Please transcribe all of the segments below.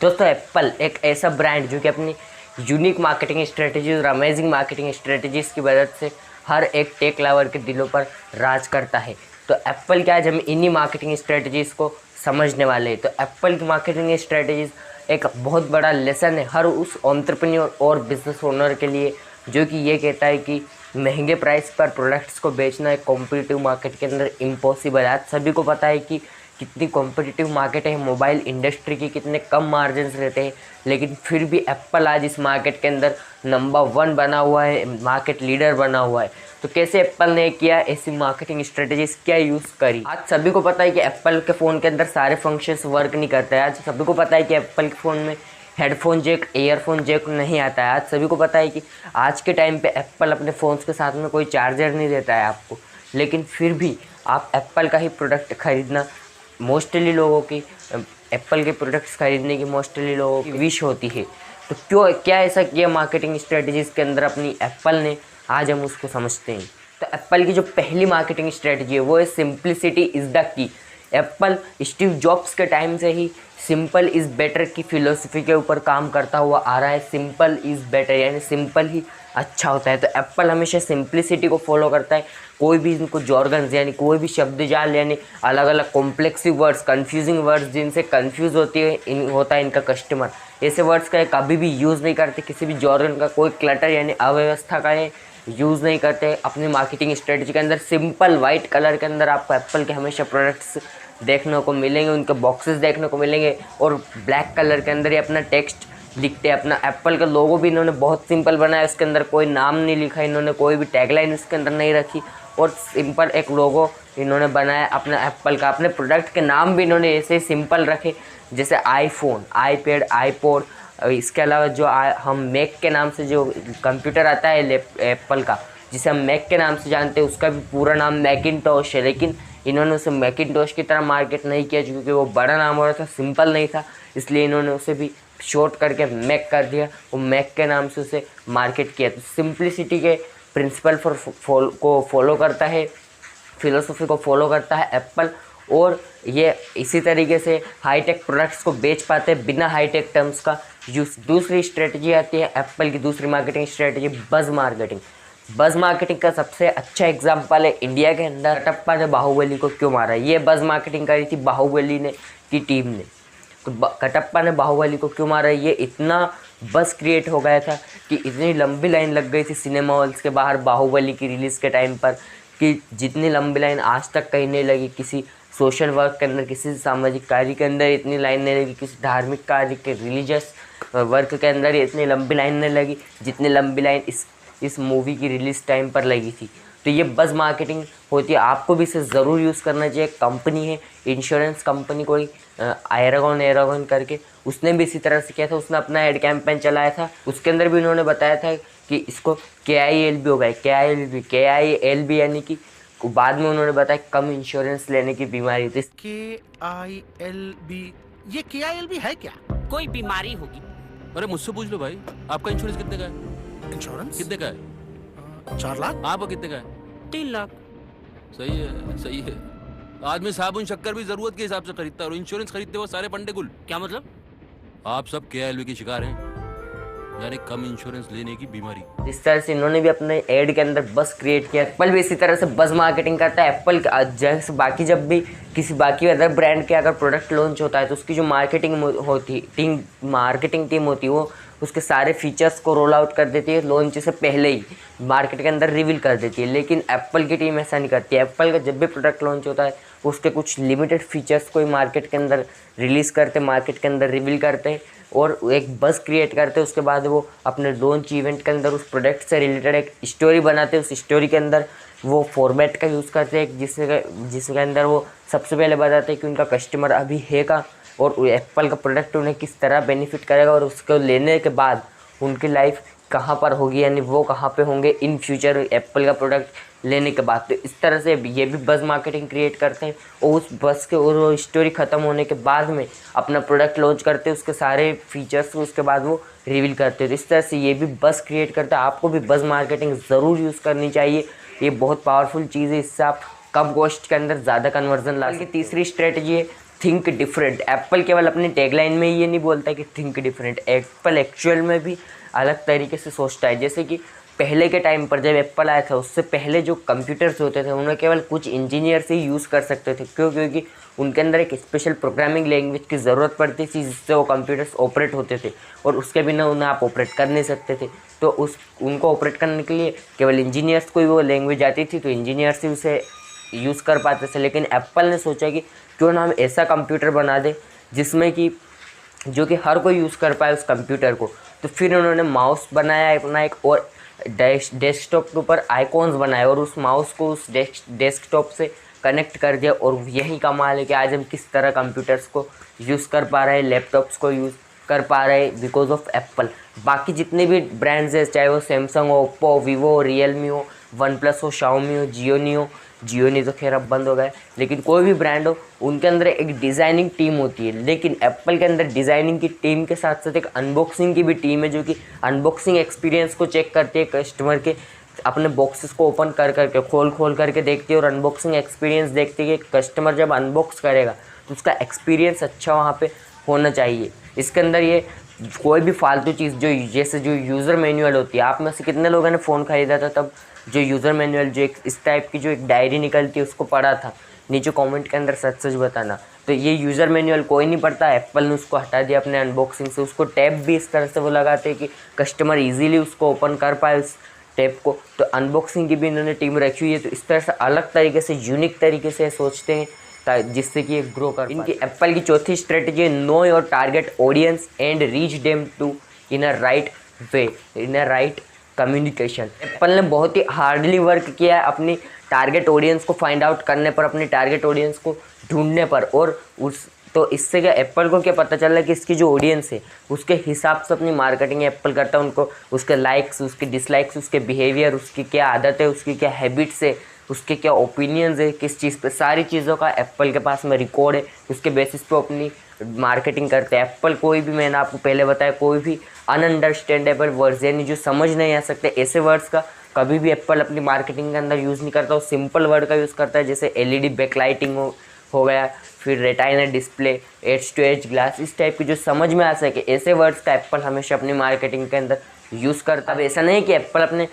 दोस्तों एप्पल एक ऐसा ब्रांड जो कि अपनी यूनिक मार्केटिंग स्ट्रेटजी और अमेजिंग मार्केटिंग स्ट्रेटजीज़ की मदद से हर एक टेक लवर के दिलों पर राज करता है। तो एप्पल क्या, आज हम इन्हीं मार्केटिंग स्ट्रेटजीज़ को समझने वाले हैं। तो एप्पल की मार्केटिंग स्ट्रेटजीज़ एक बहुत बड़ा लेसन है हर उस एंटरप्रेन्योर और बिजनेस ओनर के लिए जो कि ये कहता है कि महंगे प्राइस पर प्रोडक्ट्स को बेचना एक कॉम्पिटिटिव मार्केट के अंदर इम्पॉसिबल है। आज सभी को पता है कि कितनी कॉम्पिटिटिव मार्केट है, मोबाइल इंडस्ट्री की कितने कम मार्जिन्स रहते हैं, लेकिन फिर भी एप्पल आज इस मार्केट के अंदर नंबर 1 बना हुआ है, मार्केट लीडर बना हुआ है। तो कैसे एप्पल ने किया, ऐसी मार्केटिंग स्ट्रेटजीज क्या यूज़ करी। आज सभी को पता है कि एप्पल के फ़ोन के अंदर सारे फंक्शंस वर्क नहीं करते हैं। आज सभी को पता है कि एप्पल के फ़ोन में हेडफोन जैक, ईयरफोन जैक नहीं आता है। आज सभी को पता है कि आज के टाइम पे एप्पल अपने फ़ोन्स के साथ में कोई चार्जर नहीं देता है आपको, लेकिन फिर भी आप एप्पल का ही प्रोडक्ट खरीदना मोस्टली लोगों की, एप्पल के प्रोडक्ट्स खरीदने की मोस्टली लोगों की विश होती है। तो क्या ऐसा किया मार्केटिंग स्ट्रेटजीज़ के अंदर अपनी एप्पल ने, आज हम उसको समझते हैं। तो एप्पल की जो पहली मार्केटिंग स्ट्रेटजी है वो है simplicity is the key. Apple Steve Jobs के टाइम से ही सिंपल इज़ बेटर की फिलोसफी के ऊपर काम करता हुआ आ रहा है। सिंपल इज़ बेटर यानी सिंपल ही अच्छा होता है। तो एप्पल हमेशा सिंप्लिसिटी को फॉलो करता है। कोई भी इनको जॉर्गन्स यानी कोई भी शब्द जाल यानी अलग अलग कॉम्प्लेक्सिव वर्ड्स, कन्फ्यूजिंग वर्ड्स जिनसे कन्फ्यूज़ होता है इनका कस्टमर, ऐसे वर्ड्स का कभी भी यूज़ नहीं करते। किसी भी जॉर्गन का कोई क्लटर यानी अव्यवस्था का यूज़ नहीं करते अपनी मार्केटिंग स्ट्रेटजी के अंदर। सिंपल वाइट कलर के अंदर आपको एप्पल के हमेशा प्रोडक्ट्स देखने को मिलेंगे, उनके बॉक्सेस देखने को मिलेंगे, और ब्लैक कलर के अंदर ही अपना टेक्स्ट दिखते हैं। अपना एप्पल का लोगो भी इन्होंने बहुत सिंपल बनाया, उसके अंदर कोई नाम नहीं लिखा इन्होंने, कोई भी टैगलाइन उसके अंदर नहीं रखी, और सिंपल एक लोगो इन्होंने बनाया अपना एप्पल का। अपने प्रोडक्ट के नाम भी इन्होंने ऐसे सिंपल रखे, जैसे आईफोन, आईपैड, आईपॉड। इसके अलावा जो हम मैक के नाम से जो कंप्यूटर आता है एप्पल का, जिसे हम मैक के नाम से जानते हैं, उसका भी पूरा नाम मैकिंटोश है, लेकिन इन्होंने उसे मैकिंटोश की तरह मार्केट नहीं किया क्योंकि वो बड़ा नाम हो रहा था, सिंपल नहीं था, इसलिए इन्होंने उसे भी शॉर्ट करके मैक कर दिया, वो मैक के नाम से उसे मार्केट किया। तो सिंप्लिसिटी के प्रिंसिपल को फॉलो करता है, फिलोसफी को फॉलो करता है एप्पल, और ये इसी तरीके से हाईटेक प्रोडक्ट्स को बेच पाते हैं बिना हाईटेक टर्म्स का यूज। दूसरी स्ट्रेटजी आती है एप्पल की, दूसरी marketing strategy buzz marketing. Buzz marketing का सबसे अच्छा एग्जांपल है इंडिया के अंदर कटप्पा ने बाहुबली को क्यों मारा। ये बज़ मार्केटिंग करी थी बाहुबली ने की टीम ने। तो कटप्पा ने बाहुबली को क्यों मारा, ये इतना बस क्रिएट हो गया था कि इतनी लंबी लाइन लग गई थी सिनेमा हॉल्स के बाहर बाहुबली की रिलीज़ के टाइम पर, कि जितनी लंबी लाइन आज तक कहीं नहीं लगी। किसी सोशल वर्क के अंदर, किसी सामाजिक कार्य के अंदर इतनी लाइन नहीं लगी, किसी धार्मिक कार्य के रिलीजियस वर्क के अंदर इतनी लंबी लाइन नहीं लगी जितनी लंबी लाइन इस मूवी की रिलीज़ टाइम पर लगी थी। तो ये बज़ मार्केटिंग होती है, आपको भी इसे ज़रूर यूज़ करना चाहिए। कंपनी है इंश्योरेंस कंपनी, कोई एरागन करके, उसने भी इसी तरह से किया था। उसने अपना एड कैंपेन चलाया था, उसके अंदर भी उन्होंने बताया था कि इसको KILB हो गया, KILB यानी कि बाद में उन्होंने बताया कम इंश्योरेंस लेने की बीमारी थी। KILB, ये KILB है क्या? कोई बीमारी होगी। अरे मुझसे पूछ लो भाई, आपका इंश्योरेंस कितने का है? इंश्योरेंस कितने का है? 4 लाख। आपका कितने का है? 3 लाख। सही है, सही है। आदमी साबुन शक्कर भी जरूरत के हिसाब से खरीदता है, और इंश्योरेंस खरीदते वो सारे पंडे गुल। क्या मतलब? आप सब KILB के शिकार हैं, यानी कम इंश्योरेंस लेने की बीमारी। इस तरह से इन्होंने भी अपने एड के अंदर बस क्रिएट किया। एप्पल भी इसी तरह से बस मार्केटिंग करता है। एप्पल जैसे बाकी जब भी किसी बाकी अदर ब्रांड के अगर प्रोडक्ट लॉन्च होता है तो उसकी जो मार्केटिंग टीम होती है वो उसके सारे फीचर्स को रोल आउट कर देती है, लॉन्च से पहले ही मार्केट के अंदर रिवील कर देती है। लेकिन एप्पल की टीम ऐसा नहीं करती है। एप्पल का जब भी प्रोडक्ट लॉन्च होता है उसके कुछ लिमिटेड फीचर्स को ही मार्केट के अंदर रिलीज़ करते, मार्केट के अंदर रिवील करते हैं और एक बस क्रिएट करते हैं। उसके बाद वो अपने लॉन्च इवेंट के अंदर उस प्रोडक्ट से रिलेटेड एक स्टोरी बनाते हैं। उस स्टोरी के अंदर वो फॉर्मेट का यूज़ करते हैं जिसके अंदर वो सबसे पहले बताते हैं कि उनका कस्टमर अभी है का, और एप्पल का प्रोडक्ट उन्हें किस तरह बेनिफिट करेगा, और उसको लेने के बाद उनकी लाइफ कहाँ पर होगी, यानी वो कहाँ पे होंगे इन फ्यूचर एप्पल का प्रोडक्ट लेने के बाद। तो इस तरह से ये भी बज़ मार्केटिंग क्रिएट करते हैं, और उस बस के और वो स्टोरी ख़त्म होने के बाद में अपना प्रोडक्ट लॉन्च करते हैं, उसके सारे फीचर्स उसके बाद वो रिवील करते हैं। तो इस तरह से ये भी बज़ क्रिएट करता है। आपको भी बज़ मार्केटिंग ज़रूर यूज़ करनी चाहिए, ये बहुत पावरफुल चीज़ है। इससे आप कम कॉस्ट के अंदर ज़्यादा कन्वर्जन ला सकते। तीसरी स्ट्रेटजी है थिंक डिफरेंट। एप्पल केवल अपनी टैगलाइन में ये नहीं बोलता कि थिंक डिफरेंट, एप्पल एक्चुअल में भी अलग तरीके से सोचता है। जैसे कि पहले के टाइम पर जब एप्पल आया था उससे पहले जो कंप्यूटर्स होते थे उन्हें केवल कुछ इंजीनियर से ही यूज़ कर सकते थे। क्यों? क्योंकि उनके अंदर एक स्पेशल प्रोग्रामिंग लैंग्वेज की ज़रूरत पड़ती थी जिससे वो कंप्यूटर्स ऑपरेट होते थे, और उसके बिना उन्हें आप ऑपरेट कर नहीं सकते थे। तो उनको ऑपरेट करने के लिए केवल इंजीनियर्स को ही वो लैंग्वेज आती थी, तो इंजीनियर्स ही उसे यूज़ कर पाते थे। लेकिन एप्पल ने सोचा कि क्यों ना हम ऐसा कंप्यूटर बना दें जिसमें कि जो कि हर कोई यूज़ कर पाए उस कंप्यूटर को। तो फिर उन्होंने माउस बनाया अपना एक, और डेस्कटॉप के ऊपर आइकॉन्स बनाए और उस माउस को उस डेस्कटॉप से कनेक्ट कर दिया। और यही कमाल है कि आज हम किस तरह कंप्यूटर्स को यूज़ कर पा रहे हैं, लैपटॉप्स को यूज़ कर पा रहे हैं बिकॉज ऑफ एप्पल। बाकी जितने भी ब्रांड्स हैं, चाहे वो सैमसंग हो, ओप्पो, वीवो, रियलमी हो, वन प्लस हो, शाओमी हो, जियोनी तो खैर अब बंद हो गया, लेकिन कोई भी ब्रांड हो उनके अंदर एक डिज़ाइनिंग टीम होती है। लेकिन एप्पल के अंदर डिज़ाइनिंग की टीम के साथ साथ एक अनबॉक्सिंग की भी टीम है, जो कि अनबॉक्सिंग एक्सपीरियंस को चेक करती है, कस्टमर के अपने बॉक्सेस को ओपन कर करके खोल करके देखती है और अनबॉक्सिंग एक्सपीरियंस देखती है कि कस्टमर जब अनबॉक्स करेगा तो उसका एक्सपीरियंस अच्छा वहाँ पे होना चाहिए। इसके अंदर ये कोई भी फालतू चीज़ जो जैसे जो यूज़र मैनुअल होती है, आप में से कितने लोगों ने फ़ोन ख़रीदा था तब जो यूज़र मैनुअल जो एक इस टाइप की जो एक डायरी निकलती है उसको पढ़ा था? नीचे कमेंट के अंदर सच सच बताना। तो ये यूज़र मैनुअल कोई नहीं पढ़ता, एप्पल ने उसको हटा दिया अपने अनबॉक्सिंग से। उसको टैब भी इस तरह से वो लगाते हैं कि कस्टमर ईजीली उसको ओपन कर पाए उस टैब को। तो अनबॉक्सिंग की भी इन्होंने टीम रखी हुई है। तो इस तरह से अलग तरीके से यूनिक तरीके से सोचते हैं जिससे कि ये ग्रो कर। इनकी एप्पल की चौथी स्ट्रेटजी है know your target audience and reach them to in a right way, in a right communication. Apple ने बहुत ही हार्डली वर्क किया है अपनी टारगेट ऑडियंस को फाइंड आउट करने पर, अपनी टारगेट ऑडियंस को ढूंढने पर। और तो इससे क्या एप्पल को क्या पता चल रहा है कि इसकी जो ऑडियंस है उसके हिसाब से अपनी मार्केटिंग एप्पल करता है। उनको उसके लाइक्स, उसके डिसलाइक्स, उसके बिहेवियर, उसकी क्या आदत है, उसकी क्या हैबिट्स है, उसके क्या ओपिनियंस है, किस चीज़ पे, सारी चीज़ों का एप्पल के पास में रिकॉर्ड है। उसके बेसिस पे अपनी मार्केटिंग करते हैं। एप्पल कोई भी, मैंने आपको पहले बताया, कोई भी अनअंडरस्टैंडेबल वर्ड्स यानी जो समझ नहीं आ सकते ऐसे वर्ड्स का कभी भी एप्पल अपनी मार्केटिंग के अंदर यूज़ नहीं करता। वो सिंपल वर्ड का यूज़ करता है, जैसे LED बैकलाइटिंग हो गया, फिर retina display, edge to edge glass, इस टाइप की जो समझ में आ सके ऐसे वर्ड्स का एप्पल हमेशा अपनी मार्केटिंग के अंदर यूज़ करता है। अब ऐसा नहीं कि एप्पल अपने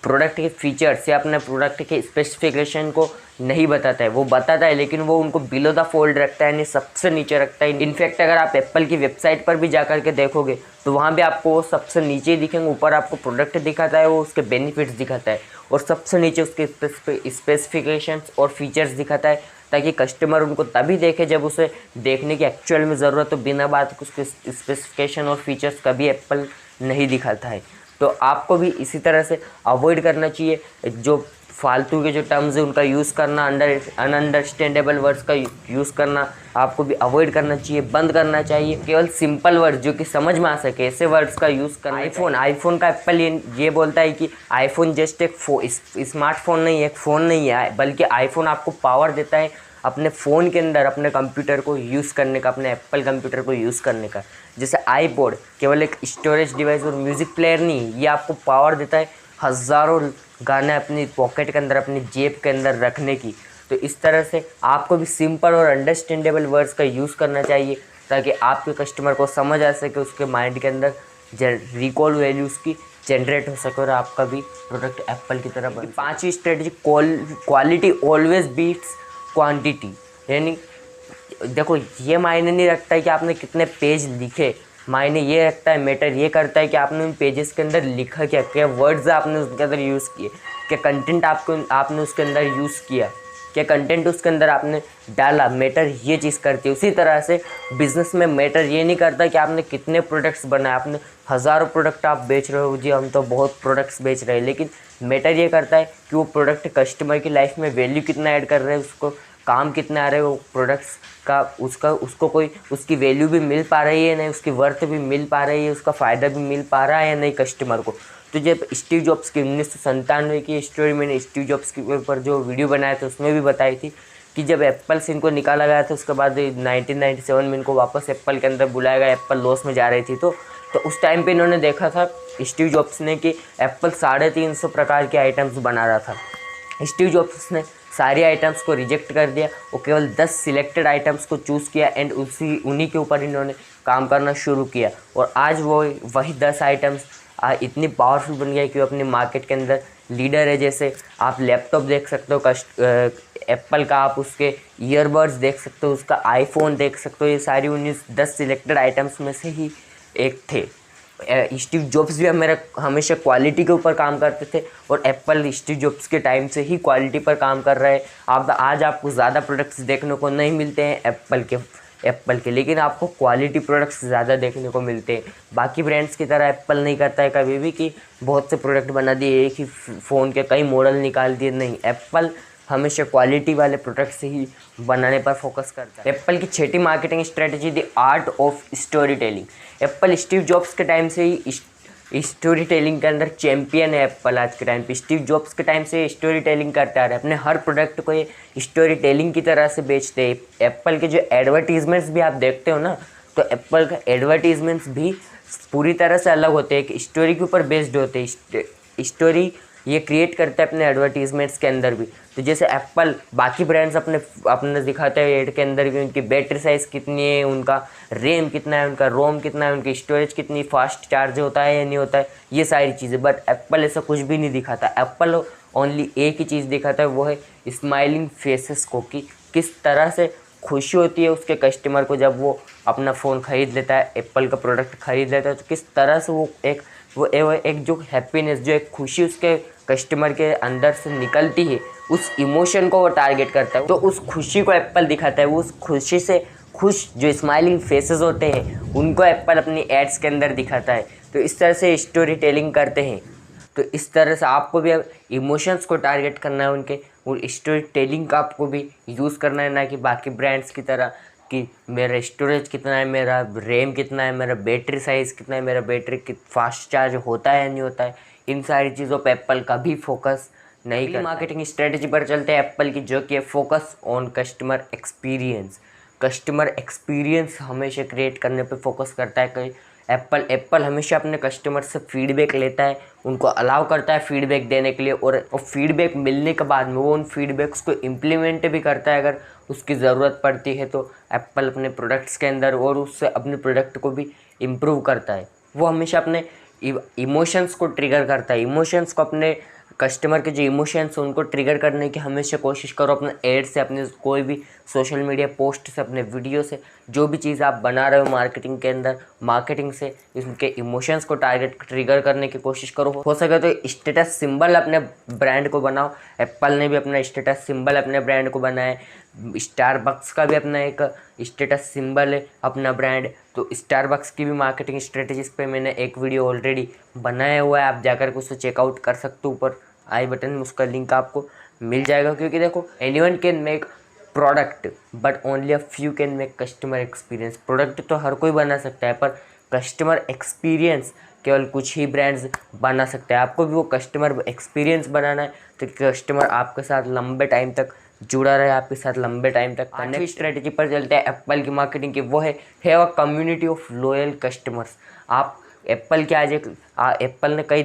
प्रोडक्ट के फीचर्स या अपने प्रोडक्ट के स्पेसिफिकेशन को नहीं बताता है, वो बताता है, लेकिन वो उनको बिलो द फोल्ड रखता है, यानी सबसे नीचे रखता है। इनफैक्ट अगर आप एप्पल की वेबसाइट पर भी जा कर के देखोगे तो वहाँ भी आपको वो सबसे नीचे ही दिखेंगे। ऊपर आपको प्रोडक्ट दिखाता है, वो उसके बेनिफिट्स दिखाता है, और सबसे नीचे उसके स्पेसिफिकेशंस और फीचर्स दिखाता है, ताकि कस्टमर उनको तभी देखे जब उसे देखने की एक्चुअल में ज़रूरत हो। बिना बात उसके स्पेसिफिकेशन और फीचर्स कभी एप्पल नहीं दिखाता है। तो आपको भी इसी तरह से अवॉइड करना चाहिए जो फालतू के जो टर्म्स है उनका यूज़ करना, अनअंडरस्टैंडेबल वर्ड्स का यूज़ करना आपको भी अवॉइड करना चाहिए, बंद करना चाहिए। केवल सिंपल वर्ड्स जो कि समझ में आ सके ऐसे वर्ड्स का यूज़ करना। आईफोन का एप्पल ये बोलता है कि आईफोन जस्ट एक स्मार्टफोन नहीं है, एक फ़ोन नहीं है, बल्कि आईफोन आपको पावर देता है अपने फ़ोन के अंदर अपने कंप्यूटर को यूज़ करने का, अपने एप्पल कंप्यूटर को यूज़ करने का। जैसे आईपॉड केवल एक स्टोरेज डिवाइस और म्यूज़िक प्लेयर नहीं, ये आपको पावर देता है हज़ारों गाने अपनी पॉकेट के अंदर, अपनी जेब के अंदर रखने की। तो इस तरह से आपको भी सिंपल और अंडरस्टैंडेबल वर्ड्स का यूज़ करना चाहिए, ताकि आपके कस्टमर को समझ आ सके, उसके माइंड के अंदर रिकॉल वैल्यू उसकी जनरेट हो सके और आपका भी प्रोडक्ट एप्पल की तरह बने। पांचवी strategy quality always beats quantity. यानी देखो ये मायने नहीं रखता है कि आपने कितने पेज लिखे, मायने ये रखता है, मैटर ये करता है कि आपने उन पेजेस के अंदर लिखा क्या, क्या वर्ड्स आपने उसके अंदर यूज़ किए, क्या कंटेंट आपने उसके अंदर यूज़ किया, क्या कंटेंट उसके अंदर आपने डाला। मैटर ये चीज़ करती है। उसी तरह से बिज़नेस में मैटर ये नहीं करता कि आपने कितने प्रोडक्ट्स बनाए, आपने हज़ारों प्रोडक्ट आप बेच रहे हो, जी हम तो बहुत प्रोडक्ट्स बेच रहे हैं, लेकिन मैटर ये करता है कि वो प्रोडक्ट कस्टमर की लाइफ में वैल्यू कितना ऐड कर रहे हैं, उसको काम कितने आ रहे हैं वो प्रोडक्ट्स का, उसको कोई उसकी वैल्यू भी मिल पा रही है नहीं, उसकी वर्थ भी मिल पा रही है, उसका फ़ायदा भी मिल पा रहा है या नहीं कस्टमर को। तो जब स्टीव जॉब्स की 1997 की स्टोरी, मैंने स्टीव जॉब्स के ऊपर जो वीडियो बनाया था उसमें भी बताई थी कि जब एप्पल से इनको निकाला गया था, उसके बाद 1997 में इनको वापस एप्पल के अंदर बुलाया गया, एप्पल लॉस में जा रही थी। तो उस टाइम पे इन्होंने देखा था स्टीव जॉब्स ने कि एप्पल 350 प्रकार के आइटम्स बना रहा था। स्टीव जॉब्स ने सारी आइटम्स को रिजेक्ट कर दिया और केवल 10 सिलेक्टेड आइटम्स को चूज़ किया एंड उन्हीं के ऊपर इन्होंने काम करना शुरू किया। और आज वो वही 10 आइटम्स इतनी पावरफुल बन गया कि वो अपने मार्केट के अंदर लीडर है। जैसे आप लैपटॉप देख सकते हो एप्पल का, आप उसके ईयरबड्स देख सकते हो, उसका आईफोन देख सकते हो, ये सारी उन्हीं 10 सिलेक्टेड आइटम्स में से ही एक थे। स्टीव जॉब्स भी हमेशा क्वालिटी के ऊपर काम करते थे और एप्पल स्टीव जॉब्स के टाइम से ही क्वालिटी पर काम कर रहा है। आज आपको ज़्यादा प्रोडक्ट्स देखने को नहीं मिलते हैं एप्पल के, लेकिन आपको क्वालिटी प्रोडक्ट्स ज़्यादा देखने को मिलते हैं। बाकी ब्रांड्स की तरह एप्पल नहीं करता है कभी भी कि बहुत से प्रोडक्ट बना दिए, एक ही फ़ोन के कई मॉडल निकाल दिए, नहीं। एप्पल हमेशा क्वालिटी वाले प्रोडक्ट से ही बनाने पर फोकस करता है। एप्पल की 6ठी marketing strategy the art of story telling. Apple Steve Jobs के टाइम से ही स्टोरी टेलिंग के अंदर चैम्पियन है। एप्पल आज के टाइम पे स्टीव जॉब्स के टाइम से स्टोरी टेलिंग करता है, अपने हर प्रोडक्ट को ये स्टोरी टेलिंग की तरह से बेचते हैं। एप्पल के जो एडवर्टीजमेंट्स भी आप देखते हो ना, तो एप्पल का एडवर्टीजमेंट्स भी पूरी तरह से अलग होते हैं, एक स्टोरी के ऊपर बेस्ड होते हैं। स्टोरी ये क्रिएट करता है अपने एडवर्टीजमेंट्स के अंदर भी। तो जैसे एप्पल बाकी ब्रांड्स अपने दिखाते हैं एड के अंदर भी, उनकी बैटरी साइज़ कितनी है, उनका रैम कितना है, उनका रोम कितना है, उनकी स्टोरेज कितनी, फास्ट चार्ज होता है या नहीं होता है, ये सारी चीज़ें। बट एप्पल ऐसा कुछ भी नहीं दिखाता। एप्पल ओनली एक ही चीज़ दिखाता है, वो है स्माइलिंग फेसेस को, कि किस तरह से खुशी होती है उसके कस्टमर को जब वो अपना फ़ोन ख़रीद लेता है, एप्पल का प्रोडक्ट ख़रीद लेता है, तो किस तरह से वो एक जो हैप्पीनेस, जो एक खुशी उसके कस्टमर के अंदर से निकलती है, उस इमोशन को वो टारगेट करता है। तो उस खुशी को एप्पल दिखाता है। वो उस खुशी से खुश जो स्माइलिंग फेसेस होते हैं उनको एप्पल अपनी एड्स के अंदर दिखाता है। तो इस तरह से स्टोरी टेलिंग करते हैं। तो इस तरह से आपको भी अब इमोशंस को टारगेट करना है उनके, और स्टोरी टेलिंग का आपको भी यूज़ करना है, ना कि बाकी ब्रांड्स की तरह कि मेरा स्टोरेज कितना है, मेरा रैम कितना है, मेरा बैटरी साइज़ कितना है, मेरा बैटरी फास्ट चार्ज होता है या नहीं होता है। इन सारी चीज़ों पर एप्पल कभी फोकस नहीं करता। मार्केटिंग स्ट्रेटजी पर चलते हैं एप्पल की, जो कि focus on customer experience. Customer experience हमेशा क्रिएट करने पे फोकस करता है। कि एप्पल हमेशा अपने कस्टमर से फीडबैक लेता है, उनको अलाउ करता है फीडबैक देने के लिए, और फीडबैक मिलने के बाद में वो उन फीडबैक्स को इम्प्लीमेंट भी करता है अगर उसकी ज़रूरत पड़ती है। तो एप्पल अपने प्रोडक्ट्स के अंदर और उससे अपने प्रोडक्ट को भी इम्प्रूव करता है। वो हमेशा अपने इमोशंस को ट्रिगर करता है। इमोशंस को, अपने कस्टमर के जो इमोशंस हैं उनको ट्रिगर करने की हमेशा कोशिश करो। अपने एड से, अपने कोई भी सोशल मीडिया पोस्ट से, अपने वीडियो से, जो भी चीज़ आप बना रहे हो मार्केटिंग के अंदर, मार्केटिंग से उनके इमोशंस को टारगेट ट्रिगर करने की कोशिश करो। हो सके तो स्टेटस सिंबल अपने ब्रांड को बनाओ। एप्पल ने भी अपना स्टेटस सिंबल अपने ब्रांड को बनाया है। स्टारबक्स का भी अपना एक स्टेटस सिंबल है अपना ब्रांड। तो स्टारबक्स की भी मार्केटिंग स्ट्रेटजीज पे मैंने एक वीडियो ऑलरेडी बनाया हुआ है, आप जाकर के उसको चेकआउट कर सकते हो। ऊपर आई बटन में उसका लिंक आपको मिल जाएगा। क्योंकि देखो, anyone can make product but only a few can make customer experience. Product तो हर कोई बना सकता है, पर कस्टमर एक्सपीरियंस केवल कुछ ही ब्रांड्स बना सकते हैं। आपको भी वो कस्टमर एक्सपीरियंस बनाना है, तो कस्टमर आपके साथ लंबे टाइम तक जुड़ा रहे, आपके साथ लंबे टाइम तक। आठवीं स्ट्रेटजी पर चलते हैं एप्पल की मार्केटिंग की, वो है have a community of loyal customers. आप एप्पल के आज एप्पल ने कई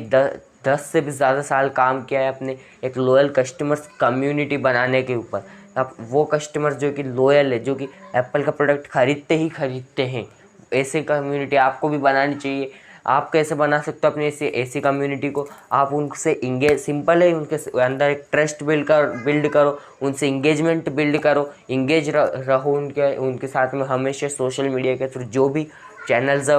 10 से भी ज़्यादा साल काम किया है अपने एक लॉयल कस्टमर्स कम्युनिटी बनाने के ऊपर। अब वो कस्टमर्स जो कि लॉयल है, जो कि एप्पल का प्रोडक्ट खरीदते ही खरीदते हैं, ऐसी कम्युनिटी आपको भी बनानी चाहिए। आप कैसे बना सकते हो अपनी ऐसी कम्युनिटी को? आप उनसे इंगेज, सिंपल है, उनके अंदर एक ट्रस्ट बिल्ड करो, उनसे इंगेजमेंट बिल्ड करो, इंगेज रहो उनके साथ में हमेशा। सोशल मीडिया के थ्रू जो भी चैनल्स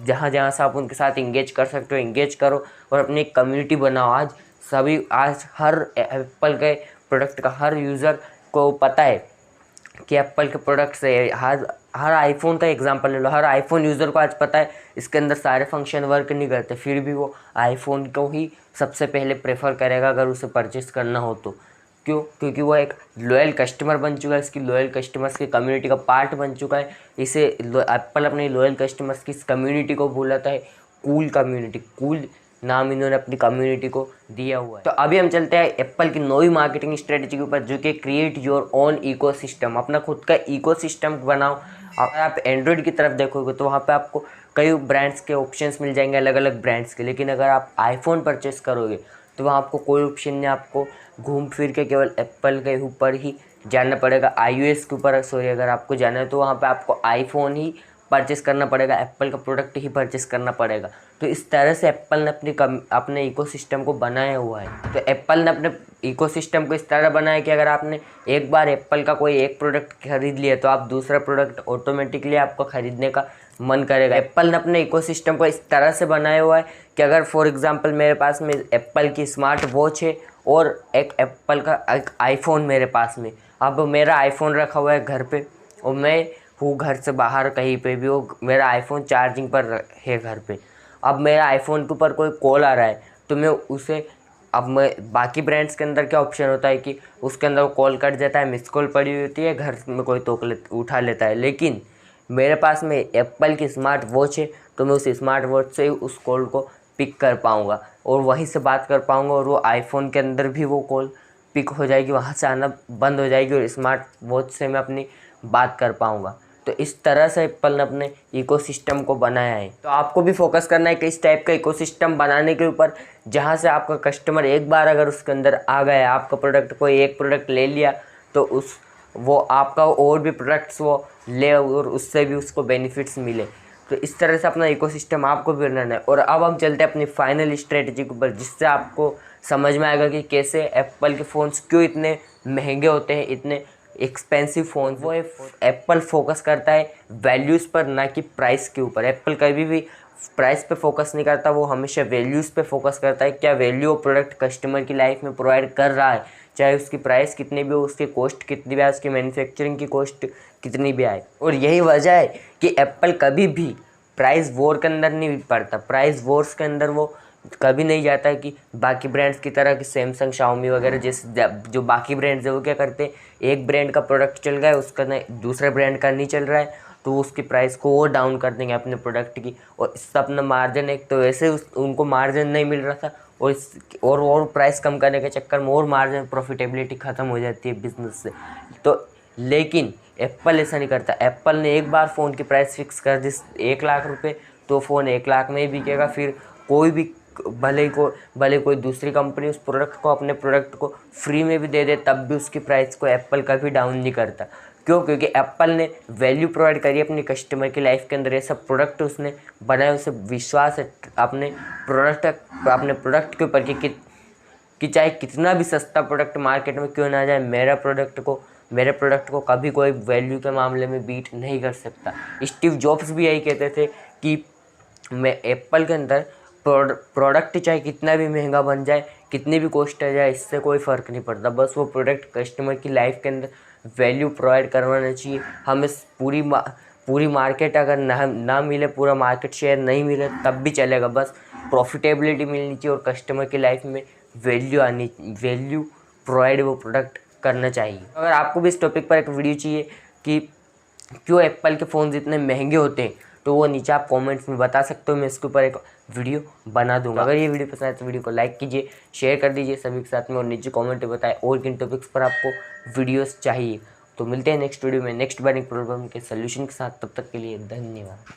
जहाँ जहाँ से आप उनके साथ इंगेज कर सकते हो, इंगेज करो और अपनी एक कम्युनिटी बनाओ। आज हर एप्पल के प्रोडक्ट का हर यूज़र को पता है कि एप्पल के प्रोडक्ट से हर आईफोन का एग्जांपल ले लो। हर आईफोन यूज़र को आज पता है इसके अंदर सारे फंक्शन वर्क नहीं करते, फिर भी वो आईफोन को ही सबसे पहले प्रेफर करेगा अगर उसे परचेस करना हो तो। क्यों? क्योंकि वो एक लॉयल कस्टमर बन चुका है, इसकी लॉयल कस्टमर्स की कम्युनिटी का पार्ट बन चुका है। इसे एप्पल अपने लॉयल कस्टमर्स की इस कम्युनिटी को बुलाता है कूल कम्युनिटी। कूल नाम इन्होंने अपनी कम्युनिटी को दिया हुआ है। तो अभी हम चलते हैं एप्पल की नई मार्केटिंग स्ट्रेटजी के ऊपर, जो कि क्रिएट योर ओन इकोसिस्टम। अपना खुद का इकोसिस्टम बनाओ। अगर आप एंड्रॉयड की तरफ देखोगे तो वहाँ पे आपको कई ब्रांड्स के ऑप्शंस मिल जाएंगे, अलग अलग ब्रांड्स के। लेकिन अगर आप आईफोन परचेस करोगे तो वहाँ आपको कोई ऑप्शन नहीं, आपको घूम फिर के केवल एप्पल के ऊपर ही जाना पड़ेगा, iOS के ऊपर सॉरी अगर आपको जाना है तो वहाँ पे आपको आईफोन ही परचेस करना पड़ेगा, एप्पल का प्रोडक्ट ही परचेस करना पड़ेगा। तो इस तरह से एप्पल ने अपने इकोसिस्टम को बनाया हुआ है। तो एप्पल ने अपने इकोसिस्टम को इस तरह बनाया कि अगर आपने एक बार एप्पल का कोई एक प्रोडक्ट खरीद लिया तो आप दूसरा प्रोडक्ट ऑटोमेटिकली आपको खरीदने का मन करेगा। एप्पल ने अपने इकोसिस्टम को इस तरह से बनाया हुआ है कि अगर फॉर एग्जांपल मेरे पास में एप्पल की स्मार्ट वॉच है और एक एप्पल का एक आईफोन मेरे पास में, अब मेरा आईफोन रखा हुआ है घर पे और मैं हूँ घर से बाहर कहीं पे भी, वो मेरा आईफोन चार्जिंग पर है घर पे। अब मेरा आईफोन के ऊपर कोई कॉल आ रहा है तो मैं उसे, अब मैं बाकी ब्रांड्स के अंदर क्या ऑप्शन होता है कि उसके अंदर कॉल कट जाता है, मिस कॉल पड़ी होती है, घर में कोई उठा लेता है। लेकिन मेरे पास में एप्पल की स्मार्ट वॉच है तो मैं उस स्मार्ट वॉच से ही उस कॉल को पिक कर पाऊँगा और वहीं से बात कर पाऊँगा और वो आईफोन के अंदर भी वो कॉल पिक हो जाएगी, वहाँ से आना बंद हो जाएगी और स्मार्ट वॉच से मैं अपनी बात कर पाऊँगा। तो इस तरह से एप्पल ने अपने इकोसिस्टम को बनाया है। तो आपको भी फोकस करना है कि इस टाइप का इकोसिस्टम बनाने के ऊपर, जहाँ से आपका कस्टमर एक बार अगर उसके अंदर आ गया, आपका प्रोडक्ट कोई एक प्रोडक्ट ले लिया तो वो आपका और भी प्रोडक्ट्स वो ले और उससे भी उसको बेनिफिट्स मिले। तो इस तरह से अपना इकोसिस्टम आपको भी बनाना है। और अब हम चलते हैं अपनी फाइनल स्ट्रेटजी के ऊपर, जिससे आपको समझ में आएगा कि कैसे एप्पल के फ़ोन्स क्यों इतने महंगे होते हैं, इतने एक्सपेंसिव फ़ोन। वो एप्पल फोकस करता है वैल्यूज़ पर, ना कि प्राइस के ऊपर। एप्पल कभी भी प्राइस पे फोकस नहीं करता, वो हमेशा वैल्यूज़ पे फोकस करता है। क्या वैल्यू वो प्रोडक्ट कस्टमर की लाइफ में प्रोवाइड कर रहा है, चाहे उसकी प्राइस कितनी भी हो, उसकी कॉस्ट कितनी भी आए, उसकी मैन्युफैक्चरिंग की कॉस्ट कितनी भी आए। और यही वजह है कि एप्पल कभी भी प्राइस वॉर के अंदर नहीं पड़ता। प्राइस वॉर्स के अंदर वो कभी नहीं जाता है कि बाकी ब्रांड्स की तरह कि सैमसंग, शाओमी वगैरह जैसे जो बाकी ब्रांड्स है वो क्या करते हैं, एक ब्रांड का प्रोडक्ट चल गया है उसका नहीं, दूसरे ब्रांड का नहीं चल रहा है तो उसकी प्राइस को और डाउन कर देंगे अपने प्रोडक्ट की, और इससे अपना मार्जिन, एक तो वैसे उनको मार्जिन नहीं मिल रहा था और प्राइस कम करने के चक्कर में और मार्जिन प्रॉफिटेबिलिटी ख़त्म हो जाती है बिजनेस से। तो लेकिन एप्पल ऐसा नहीं करता। एप्पल ने एक बार फ़ोन की प्राइस फिक्स कर दी 1 लाख रुपए, तो फ़ोन 1 लाख में ही बिकेगा। फिर कोई भी भले कोई दूसरी कंपनी उस प्रोडक्ट को, अपने प्रोडक्ट को फ्री में भी दे दे, तब भी उसकी प्राइस को एप्पल कभी डाउन नहीं करता। क्यों? क्योंकि एप्पल ने वैल्यू प्रोवाइड करी अपनी कस्टमर की लाइफ के अंदर। ये सब प्रोडक्ट उसने बनाया, उसे विश्वास है अपने प्रोडक्ट के ऊपर कि चाहे कितना भी सस्ता प्रोडक्ट मार्केट में क्यों ना जाए, मेरे प्रोडक्ट को कभी कोई वैल्यू के मामले में बीट नहीं कर सकता। स्टीव जॉब्स भी यही कहते थे कि मैं एप्पल के अंदर प्रोडक्ट चाहे कितना भी महंगा बन जाए, कितनी भी कॉस्ट आ जाए, इससे कोई फ़र्क नहीं पड़ता। बस वो प्रोडक्ट कस्टमर की लाइफ के अंदर वैल्यू प्रोवाइड करवाना चाहिए। हमें पूरी मार्केट अगर ना मिले, पूरा मार्केट शेयर नहीं मिले तब भी चलेगा, बस प्रॉफिटेबिलिटी मिलनी चाहिए और कस्टमर की लाइफ में वैल्यू प्रोवाइड वो प्रोडक्ट करना चाहिए। अगर आपको भी इस टॉपिक पर एक वीडियो चाहिए कि क्यों एप्पल के फ़ोन इतने महंगे होते हैं, तो वो नीचे आप कमेंट्स में बता सकते हो, मैं इसके ऊपर एक वीडियो बना दूंगा। अगर ये वीडियो पसंद आए तो वीडियो को लाइक कीजिए, शेयर कर दीजिए सभी के साथ में, और नीचे कमेंट में बताएं और किन टॉपिक्स पर आपको वीडियोस चाहिए। तो मिलते हैं नेक्स्ट वीडियो में नेक्स्ट बर्निंग प्रॉब्लम के सलूशन के साथ। तब तक के लिए धन्यवाद।